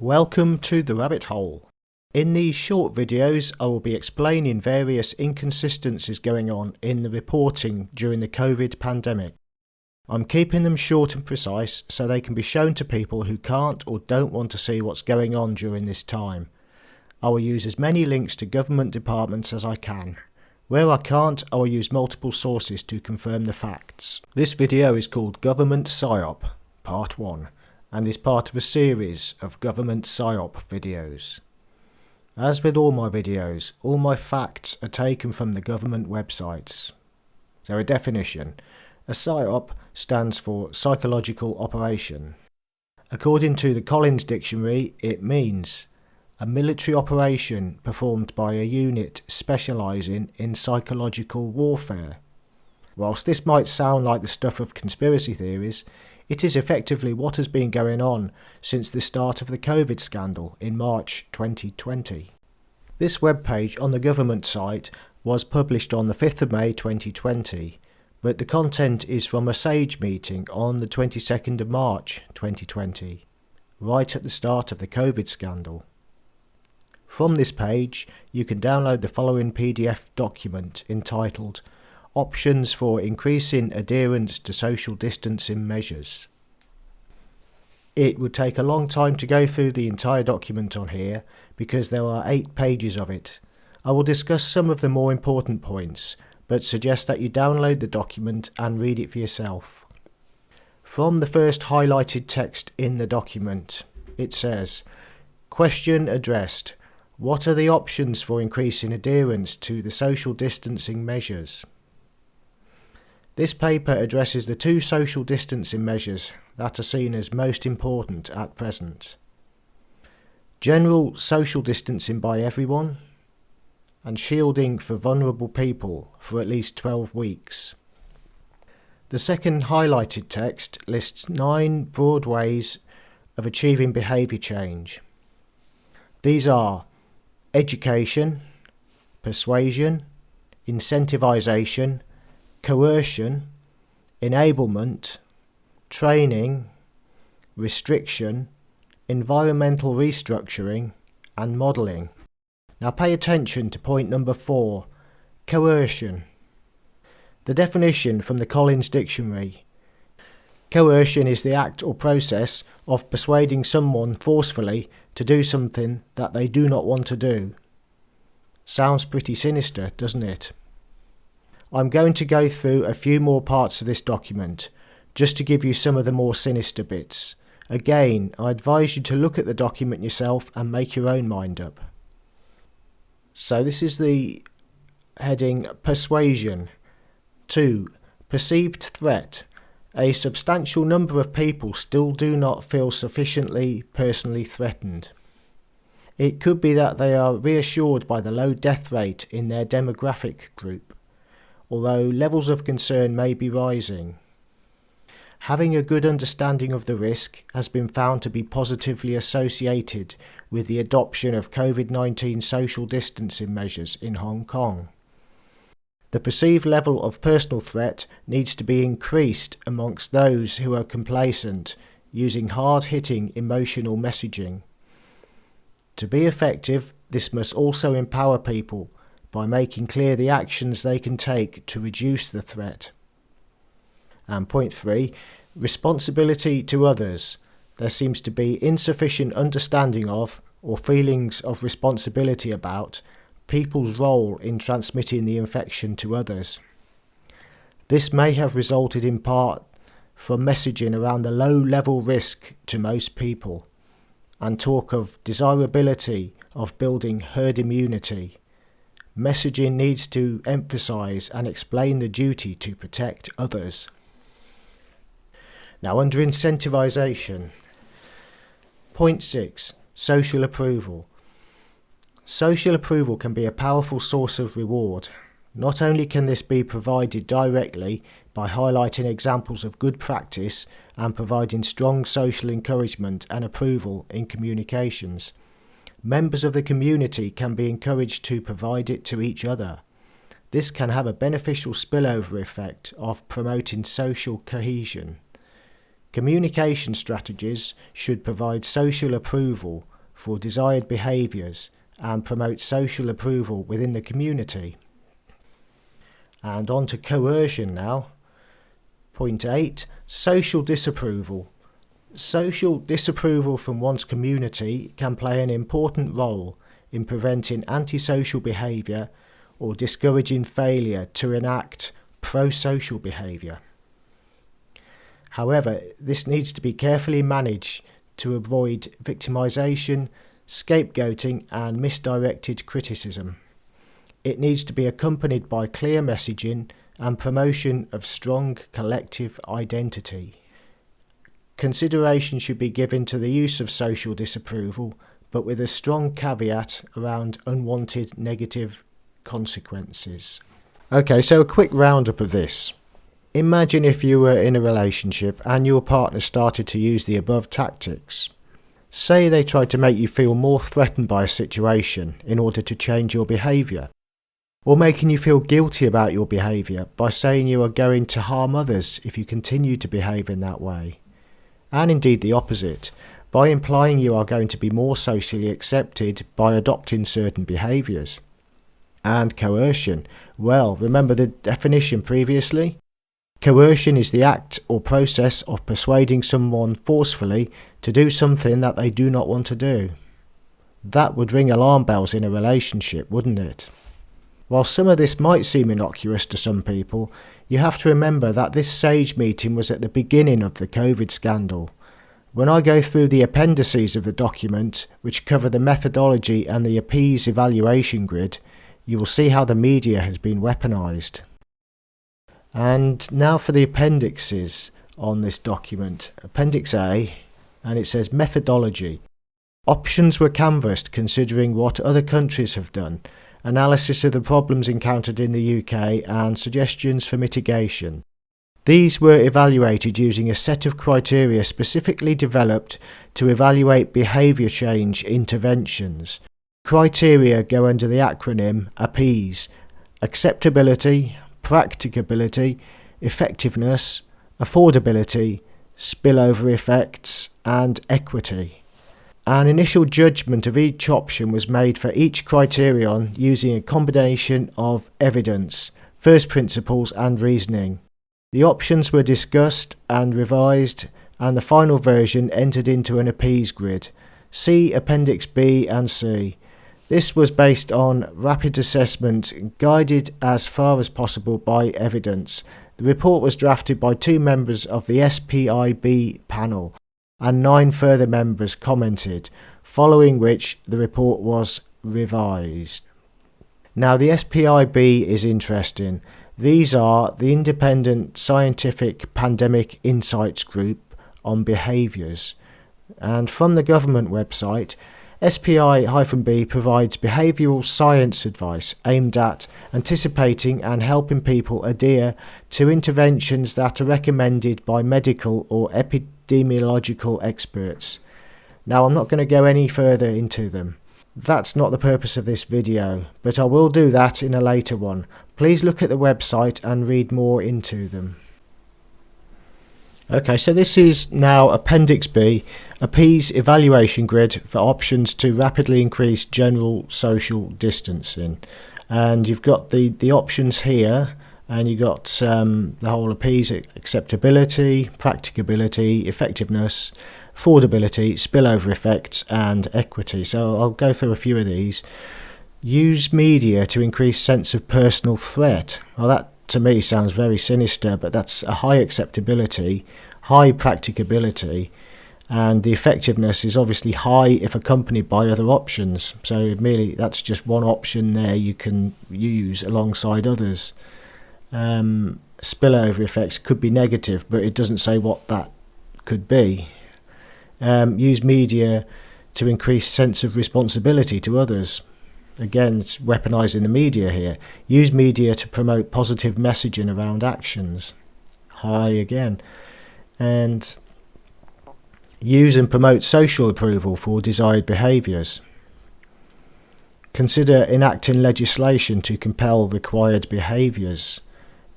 Welcome to the rabbit hole. In these short videos I will be explaining various inconsistencies going on in the reporting during the COVID pandemic. I'm keeping them short and precise so they can be shown to people who can't or don't want to see what's going on during this time. I will use as many links to government departments as I can. Where I can't, I will use multiple sources to confirm the facts. This video is called Government Psy-op Part 1 and is part of a series of Government Psy-op videos. As with all my videos, all my facts are taken from the government websites. So a definition. A Psy-op stands for Psychological Operation. According to the Collins Dictionary, it means a military operation performed by a unit specialising in psychological warfare. Whilst this might sound like the stuff of conspiracy theories, it is effectively what has been going on since the start of the COVID scandal in March 2020. This webpage on the government site was published on the 5th of May 2020, but the content is from a SAGE meeting on the 22nd of March 2020, right at the start of the COVID scandal. From this page, you can download the following PDF document entitled Options for Increasing Adherence to Social Distancing Measures. It would take a long time to go through the entire document on here because there are 8 pages of it. I will discuss some of the more important points, but suggest that you download the document and read it for yourself. From the first highlighted text in the document, it says, Question addressed. What are the options for increasing adherence to the social distancing measures? This paper addresses the 2 social distancing measures that are seen as most important at present. General social distancing by everyone, and shielding for vulnerable people for at least 12 weeks. The second highlighted text lists 9 broad ways of achieving behaviour change. These are education, persuasion, incentivisation, coercion, enablement, training, restriction, environmental restructuring, and modelling. Now pay attention to point number 4, coercion. The definition from the Collins Dictionary. Coercion is the act or process of persuading someone forcefully to do something that they do not want to do. Sounds pretty sinister, doesn't it? I'm going to go through a few more parts of this document, just to give you some of the more sinister bits. Again, I advise you to look at the document yourself and make your own mind up. So this is the heading Persuasion. 2. Perceived threat. A substantial number of people still do not feel sufficiently personally threatened. It could be that they are reassured by the low death rate in their demographic group, although levels of concern may be rising. Having a good understanding of the risk has been found to be positively associated with the adoption of COVID-19 social distancing measures in Hong Kong. The perceived level of personal threat needs to be increased amongst those who are complacent, using hard-hitting emotional messaging. To be effective, this must also empower people by making clear the actions they can take to reduce the threat. And point 3, responsibility to others. There seems to be insufficient understanding of, or feelings of responsibility about, people's role in transmitting the infection to others. This may have resulted in part from messaging around the low-level risk to most people, and talk of desirability of building herd immunity. Messaging needs to emphasise and explain the duty to protect others. Now under incentivisation. Point 6. Social approval. Social approval can be a powerful source of reward. Not only can this be provided directly by highlighting examples of good practice and providing strong social encouragement and approval in communications, members of the community can be encouraged to provide it to each other. This can have a beneficial spillover effect of promoting social cohesion. Communication strategies should provide social approval for desired behaviours and promote social approval within the community. And on to coercion now. Point 8. Social disapproval. Social disapproval from one's community can play an important role in preventing antisocial behaviour or discouraging failure to enact pro-social behaviour. However, this needs to be carefully managed to avoid victimisation, scapegoating and misdirected criticism. It needs to be accompanied by clear messaging and promotion of strong collective identity. Consideration should be given to the use of social disapproval, but with a strong caveat around unwanted negative consequences. Okay, so a quick roundup of this. Imagine if you were in a relationship and your partner started to use the above tactics. Say they tried to make you feel more threatened by a situation in order to change your behaviour, or making you feel guilty about your behaviour by saying you are going to harm others if you continue to behave in that way. And indeed the opposite, by implying you are going to be more socially accepted by adopting certain behaviours. And coercion. Well, remember the definition previously? Coercion is the act or process of persuading someone forcefully to do something that they do not want to do. That would ring alarm bells in a relationship, wouldn't it? While some of this might seem innocuous to some people, you have to remember that this SAGE meeting was at the beginning of the COVID scandal. When I go through the appendices of the document, which cover the methodology and the APs evaluation grid, you will see how the media has been weaponised. And now for the appendixes on this document. Appendix A, and it says methodology. Options were canvassed considering what other countries have done, analysis of the problems encountered in the UK and suggestions for mitigation. These were evaluated using a set of criteria specifically developed to evaluate behaviour change interventions. Criteria go under the acronym APs: acceptability, practicability, effectiveness, affordability, spillover effects and equity. An initial judgment of each option was made for each criterion using a combination of evidence, first principles and reasoning. The options were discussed and revised and the final version entered into an APs grid. See Appendix B and C. This was based on rapid assessment, guided as far as possible by evidence. The report was drafted by 2 members of the SPI-B panel, and 9 further members commented, following which the report was revised. Now the SPI-B is interesting. These are the Independent Scientific Pandemic Insights Group on Behaviours, and from the government website, SPI-B provides behavioural science advice aimed at anticipating and helping people adhere to interventions that are recommended by medical or epidemiological experts. Now, I'm not going to go any further into them. That's not the purpose of this video, but I will do that in a later one. Please look at the website and read more into them. Okay, so this is now Appendix B, APs evaluation grid for options to rapidly increase general social distancing. And you've got the options here, and you've got the whole APs acceptability, practicability, effectiveness, affordability, spillover effects and equity. So I'll go through a few of these. Use media to increase sense of personal threat. Well, that to me sounds very sinister, but that's a high acceptability, high practicability, and the effectiveness is obviously high if accompanied by other options. So merely that's just one option there you can use alongside others. Spillover effects could be negative, but it doesn't say what that could be. Use media to increase sense of responsibility to others. Again, it's weaponising the media here. Use media to promote positive messaging around actions. High again. And use and promote social approval for desired behaviours. Consider enacting legislation to compel required behaviours.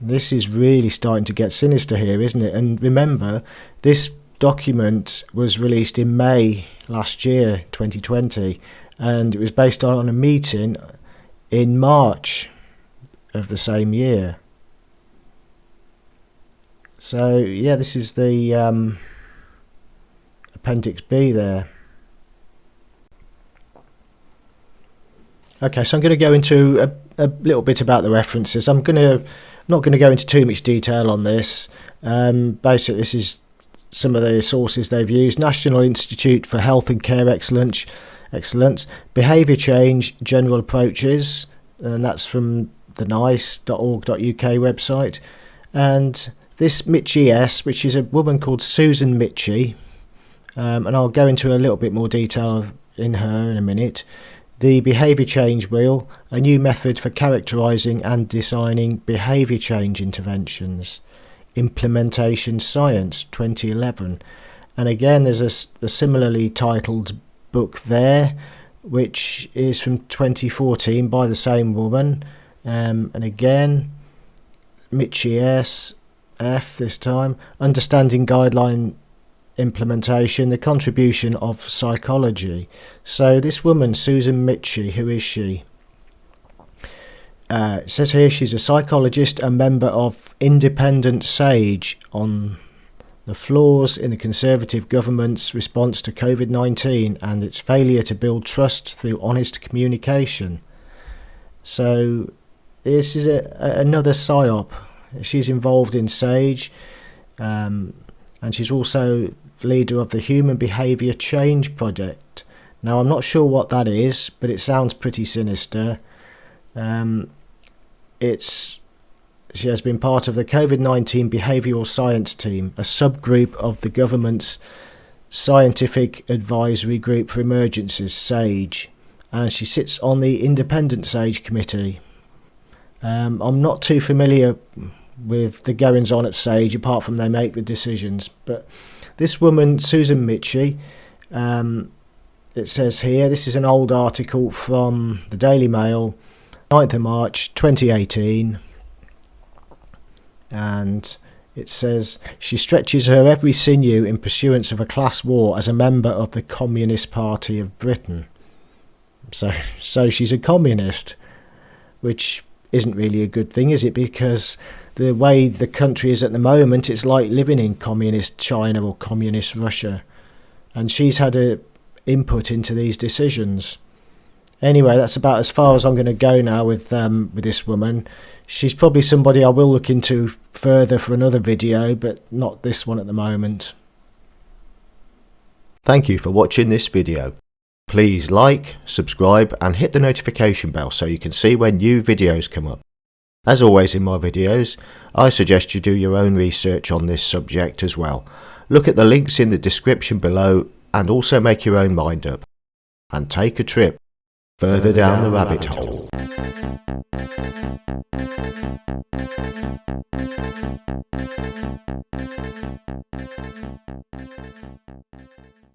This is really starting to get sinister here, isn't it? And remember, this document was released in May last year, 2020, and it was based on a meeting in March of the same year. So yeah, this is the Appendix B there. Okay, so I'm going to go into a little bit about the references. I'm not going to go into too much detail on this. Basically, this is some of the sources they've used. National Institute for Health and Care Excellence, Behaviour Change, General Approaches, and that's from the nice.org.uk website. And this Michie S, which is a woman called Susan Michie, and I'll go into a little bit more detail in her in a minute. The Behaviour Change Wheel, a new method for characterising and designing behaviour change interventions. Implementation Science, 2011. And again, there's a similarly titled book there, which is from 2014 by the same woman. And again, Michie S, F this time, Understanding Guideline Implementation, the Contribution of Psychology. So this woman, Susan Michie, who is she? It says here she's a psychologist, a member of Independent SAGE on the flaws in the Conservative government's response to COVID-19 and its failure to build trust through honest communication. So this is another Psy-op. She's involved in SAGE, and she's also leader of the Human Behaviour Change Project. Now, I'm not sure what that is, but it sounds pretty sinister. She has been part of the COVID-19 Behavioural Science Team, a subgroup of the government's Scientific Advisory Group for Emergencies, SAGE, and she sits on the Independent SAGE Committee. I'm not too familiar with the goings on at SAGE, apart from they make the decisions, but this woman, Susan Michie, it says here, this is an old article from the Daily Mail, 9th of March 2018, and it says she stretches her every sinew in pursuance of a class war as a member of the Communist Party of Britain. So she's a communist, which isn't really a good thing, is it? Because the way the country is at the moment, it's like living in communist China or communist Russia, and she's had an input into these decisions. Anyway, that's about as far as I'm going to go now with this woman. She's probably somebody I will look into further for another video, but not this one at the moment. Thank you for watching this video. Please like, subscribe and hit the notification bell so you can see when new videos come up. As always in my videos, I suggest you do your own research on this subject as well. Look at the links in the description below and also make your own mind up. And take a trip further down the rabbit hole.